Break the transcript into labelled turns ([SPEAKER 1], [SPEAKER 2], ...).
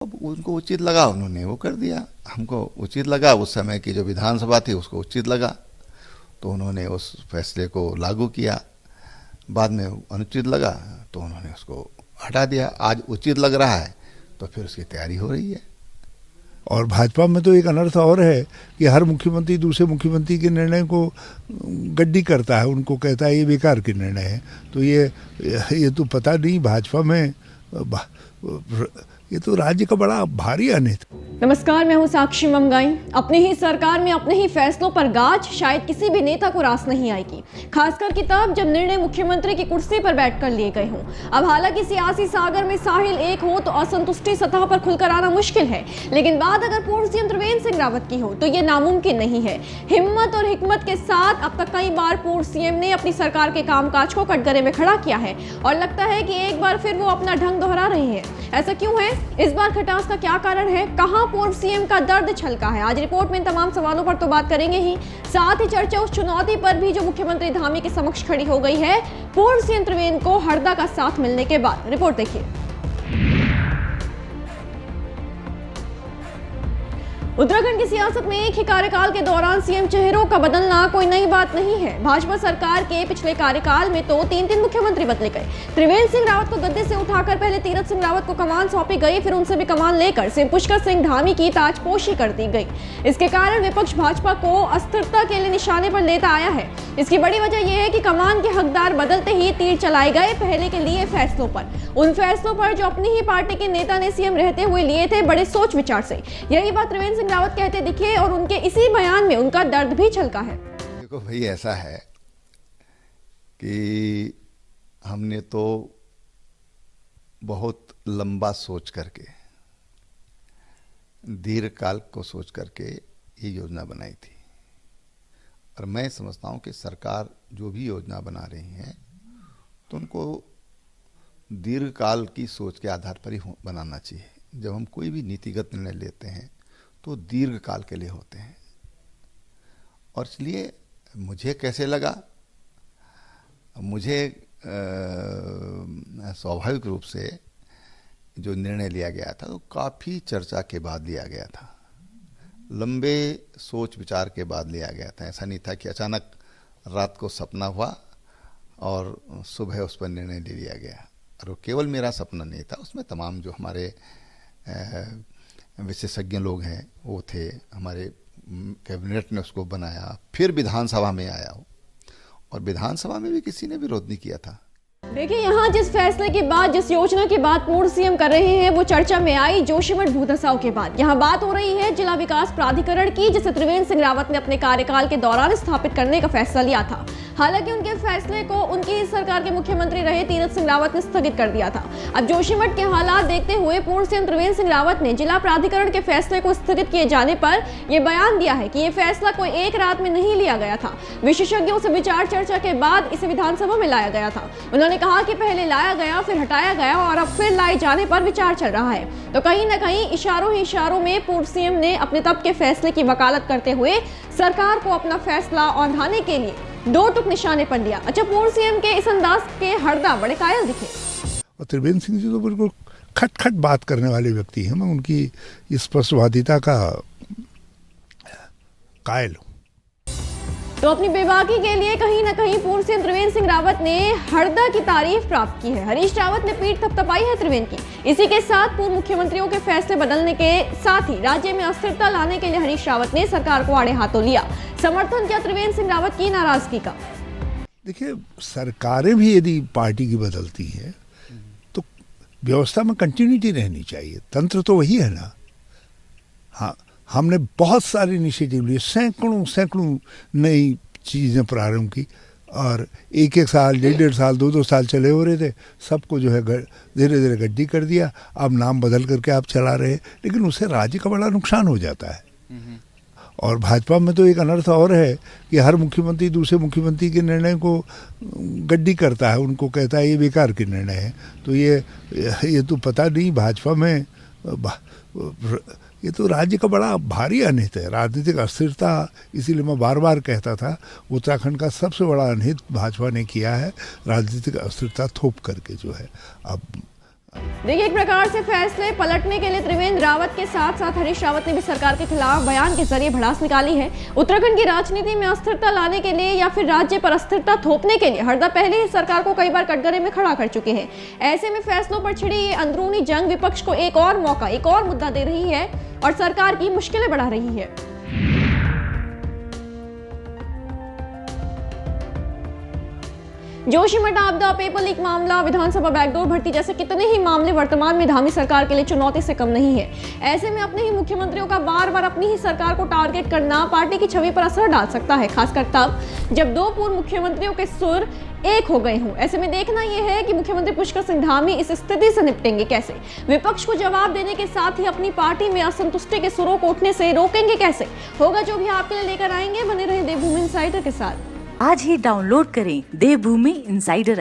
[SPEAKER 1] अब उनको उचित लगा, उन्होंने वो कर दिया। हमको उचित लगा, उस समय की जो विधानसभा थी उसको उचित लगा, तो उन्होंने उस फैसले को लागू किया। बाद में अनुचित लगा तो उन्होंने उसको हटा दिया। आज उचित लग रहा है तो फिर उसकी तैयारी हो रही है।
[SPEAKER 2] और भाजपा में तो एक अनर्थ और है कि हर मुख्यमंत्री दूसरे मुख्यमंत्री के निर्णय को गड्डी करता है, उनको कहता है ये बेकार के निर्णय है। तो ये तो पता नहीं भाजपा में ये तो राज्य का बड़ा भारी अनहित।
[SPEAKER 3] नमस्कार, मैं हूं साक्षी ममगाई। अपनी ही सरकार में अपने ही फैसलों पर गाज शायद किसी भी नेता को रास नहीं आएगी, खासकर कि तब जब निर्णय मुख्यमंत्री की कुर्सी पर बैठकर लिए गए हों। अब हालांकि सियासी सागर में साहिल एक हो तो असंतुष्टि सतह पर खुलकर आना मुश्किल है, लेकिन बात अगर पूर्व सीएम त्रिवेंद्र सिंह रावत की हो तो ये नामुमकिन नहीं है। हिम्मत और हिकमत के साथ अब तक कई बार पूर्व सीएम ने अपनी सरकार के कामकाज को कटघरे में खड़ा किया है और लगता है कि एक बार फिर वो अपना ढंग दोहरा रहे हैं। ऐसा क्यों है? इस बार खटास का क्या कारण है? कहां पूर्व सीएम का दर्द छलका है? आज रिपोर्ट में इन तमाम सवालों पर तो बात करेंगे ही, साथ ही चर्चा उस चुनौती पर भी जो मुख्यमंत्री धामी के समक्ष खड़ी हो गई है पूर्व सीएम त्रिवेंद्र को हरदा का साथ मिलने के बाद। रिपोर्ट देखिए। उत्तराखंड की सियासत में एक ही कार्यकाल के दौरान सीएम चेहरों का बदलना कोई नई बात नहीं है। भाजपा सरकार के पिछले कार्यकाल में तो 3 मुख्यमंत्री बदले गए। त्रिवेंद्र सिंह रावत को गद्दे से उठाकर पहले तीरथ सिंह रावत को कमान सौंपी गई, फिर उनसे भी कमान लेकर सीएम पुष्कर सिंह धामी की ताजपोशी कर दी गई। इसके कारण विपक्ष भाजपा को अस्थिरता के लिए निशाने पर लेता आया है। इसकी बड़ी वजह यह है कि कमान के हकदार बदलते ही तीर चलाए गए पहले के लिए फैसलों पर, उन फैसलों पर जो अपनी ही पार्टी के नेता ने सीएम रहते हुए लिए थे बड़े सोच विचार से। यही बात त्रिवेंद्र सिंह रावत कहते दिखे और उनके इसी बयान में उनका दर्द भी छलका है।
[SPEAKER 1] देखो भाई, ऐसा है कि हमने तो बहुत लंबा सोच करके, दीर्घ काल को सोच करके ये योजना बनाई थी। और मैं समझता हूं कि सरकार जो भी योजना बना रही है तो उनको दीर्घ काल की सोच के आधार पर ही बनाना चाहिए। जब हम कोई भी नीतिगत निर्णय लेते हैं तो दीर्घ काल के लिए होते हैं। और इसलिए मुझे कैसे लगा, मुझे स्वाभाविक रूप से जो निर्णय लिया गया था तो काफ़ी चर्चा के बाद लिया गया था, लंबे सोच विचार के बाद लिया गया था। ऐसा नहीं था कि अचानक रात को सपना हुआ और सुबह उस पर निर्णय ले लिया गया। और वो केवल मेरा सपना नहीं था, उसमें तमाम जो हमारे विशेषज्ञ लोग हैं वो थे, हमारे कैबिनेट ने उसको बनाया, फिर विधानसभा में आया हो और विधानसभा में भी किसी ने विरोध नहीं किया था।
[SPEAKER 3] देखिए, यहाँ जिस फैसले के बाद, जिस योजना की बात पूर्व सीएम कर रहे हैं वो चर्चा में आई जोशीमठ भूदसाव के बाद। यहाँ बात हो रही है जिला विकास प्राधिकरण की, जिसे त्रिवेंद्र सिंह रावत ने अपने कार्यकाल के दौरान स्थापित करने का फैसला लिया था। हालांकि उनके फैसले को उनकी सरकार के मुख्यमंत्री रहे तीरथ सिंह रावत ने स्थगित कर दिया था। अब जोशीमठ के हालात देखते हुए पूर्व सीएम त्रिवेंद्र सिंह रावत ने जिला प्राधिकरण के फैसले को स्थगित किए जाने पर यह बयान दिया है कि यह फैसला कोई एक रात में नहीं लिया गया था। विशेषज्ञों से विचार चर्चा के बाद इसे विधानसभा में लाया गया था। उन्होंने कहा कि पहले लाया गया, फिर हटाया गया और अब फिर लाए जाने पर विचार चल रहा है। तो कहीं ना कहीं इशारों ही इशारों में पूर्व सीएम ने अपने तब के फैसले की वकालत करते हुए सरकार को अपना फैसला औंधाने के लिए दो टुक निशाने पर लिया। अच्छा, पूर्व सीएम के इस अंदाज के हरदा बड़े कायल दिखे।
[SPEAKER 2] और त्रिवेंद्र सिंह जी तो बिल्कुल खट बात करने वाले व्यक्ति हैं। मैं उनकी स्पष्टवादिता का कायल हूँ।
[SPEAKER 3] तो अपनी बेबाकी के लिए कहीं ना कहीं पूर्व सीएम त्रिवेंद्र सिंह रावत ने हरदा की तारीफ प्राप्त की है। हरीश रावत ने पीठ थपथपाई है त्रिवेंद्र की। इसी के साथ पूर्व मुख्यमंत्रियों के फैसले बदलने के साथ ही राज्य में अस्थिरता लाने के लिए हरीश रावत ने सरकार को आड़े हाथों लिया, समर्थन किया त्रिवेंद्र सिंह रावत की नाराजगी का।
[SPEAKER 2] देखिए, सरकारें भी यदि पार्टी की बदलती है तो व्यवस्था में कंटिन्यूटी रहनी चाहिए। तंत्र तो वही है ना। हाँ, हमने बहुत सारे इनिशिएटिव लिए, सैकड़ों नई चीज़ें प्रारंभ की और एक साल, डेढ़ साल, 2 साल चले हो रहे थे। सबको जो है धीरे धीरे गड्डी कर दिया। अब नाम बदल करके आप चला रहे, लेकिन उससे राज्य का बड़ा नुकसान हो जाता है। और भाजपा में तो एक अनर्थ और है कि हर मुख्यमंत्री दूसरे मुख्यमंत्री के निर्णय को गड्डी करता है, उनको कहता है ये बेकार के निर्णय है। तो ये तो पता नहीं भाजपा में ये तो राज्य का बड़ा भारी अनहित है, राजनीतिक अस्थिरता। इसीलिए मैं बार बार कहता था उत्तराखंड का सबसे बड़ा अनहित भाजपा ने किया है, राजनीतिक अस्थिरता थोप करके जो है। अब
[SPEAKER 3] देखिए, एक प्रकार से फैसले पलटने के लिए त्रिवेंद्र रावत के साथ साथ हरीश रावत ने भी सरकार के खिलाफ बयान के जरिए भड़ास निकाली है। उत्तराखंड की राजनीति में अस्थिरता लाने के लिए या फिर राज्य पर अस्थिरता थोपने के लिए हरदा पहले ही सरकार को कई बार कटघरे में खड़ा कर चुके हैं। ऐसे में फैसलों पर छिड़ी ये अंदरूनी जंग विपक्ष को एक और मौका, एक और मुद्दा दे रही है और सरकार की मुश्किलें बढ़ा रही है। जोशीमठ आपदा, पेपर लीक मामला, विधानसभा बैकडोर भर्ती जैसे कितने ही मामले वर्तमान में धामी सरकार के लिए चुनौती से कम नहीं है। ऐसे में अपने ही मुख्यमंत्रियों का बार बार अपनी ही सरकार को टारगेट करना पार्टी की छवि पर असर डाल सकता है, खासकर तब जब दो पूर्व मुख्यमंत्रियों के सुर एक हो गए हों। ऐसे में देखना यह है कि मुख्यमंत्री पुष्कर सिंह धामी इस स्थिति से निपटेंगे कैसे, विपक्ष को जवाब देने के साथ ही अपनी पार्टी में असंतुष्टि के सुरों को उठने से रोकेंगे कैसे, होगा जो भी आपके लिए लेकर आएंगे। बने रहे देवभूमि इनसाइडर के साथ।
[SPEAKER 4] आज ही डाउनलोड करें देवभूमि इनसाइडर।